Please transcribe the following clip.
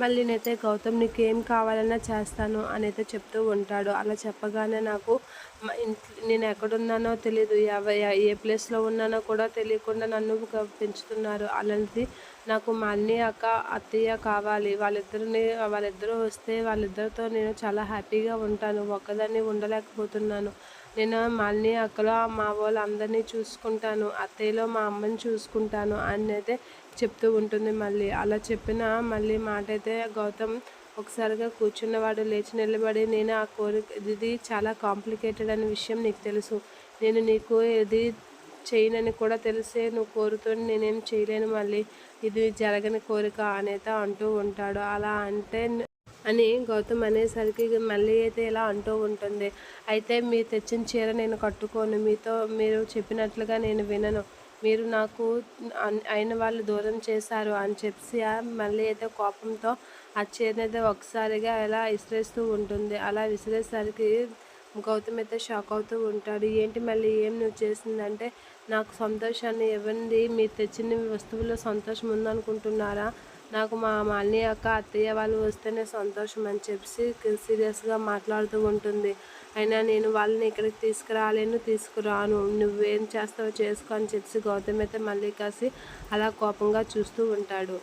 మళ్ళీనైతే గౌతమ్ నీకేం కావాలన్నా చేస్తాను అని అయితే చెప్తూ ఉంటాడు. అలా చెప్పగానే నాకు నేను ఎక్కడున్నానో తెలీదు, ఏ ప్లేస్లో ఉన్నానో కూడా తెలియకుండా నన్ను పెంచుతున్నారు. అలాంటిది నాకు మా అన్నయ్య అక్క అత్తయ్య కావాలి. వాళ్ళిద్దరూ వస్తే వాళ్ళిద్దరితో నేను చాలా హ్యాపీగా ఉంటాను. ఒక్కదాన్ని ఉండలేకపోతున్నాను. నేను మా అన్నయ్య అక్కలో మా వాళ్ళందరినీ చూసుకుంటాను, అత్తయ్యలో మా అమ్మని చూసుకుంటాను అని అయితే చెప్తూ ఉంటుంది. మళ్ళీ అలా చెప్పిన మళ్ళీ మాట అయితే గౌతమ్ ఒకసారిగా కూర్చున్నవాడు లేచి నిలబడి, నేను ఆ కోరిక ఇది చాలా కాంప్లికేటెడ్ అనే విషయం నీకు తెలుసు, నేను నీకు ఇది చేయనని కూడా తెలిసే నువ్వు కోరుతుంది, నేనేం చేయలేను, మళ్ళీ ఇది జరగని కోరిక అనేది అంటూ ఉంటాడు. అలా అంటే అని గౌతమ్ అనేసరికి మళ్ళీ అయితే ఇలా అంటూ ఉంటుంది. అయితే మీరు తెచ్చిన చీర నేను కట్టుకోను, మీరు చెప్పినట్లుగా నేను వినను, మీరు నాకు అయిన వాళ్ళు దూరం చేశారు అని చెప్పి మళ్ళీ అయితే కోపంతో ఆ చీరనైతే ఒకసారిగా ఇలా విసిరేస్తూ ఉంటుంది. అలా విసిరేసరికి గౌతమ్ అయితే షాక్ అవుతూ ఉంటాడు. ఏంటి మళ్ళీ ఏం నువ్వు చేసిందంటే, నాకు సంతోషాన్ని ఇవ్వండి, మీరు తెచ్చిన వస్తువుల్లో సంతోషం ఉందనుకుంటున్నారా, నాకు మా అన్నయ్య అక్క అత్తయ్య వాళ్ళు వస్తేనే సంతోషం అని చెప్పి సీరియస్గా మాట్లాడుతూ ఉంటుంది. అయినా నేను వాళ్ళని ఇక్కడికి తీసుకురాలేను, తీసుకురాను, నువ్వేం చేస్తావో చేసుకో అని చెప్పి గౌతమ్ అయితే మళ్ళీ కాసి అలా కోపంగా చూస్తూ ఉంటాడు.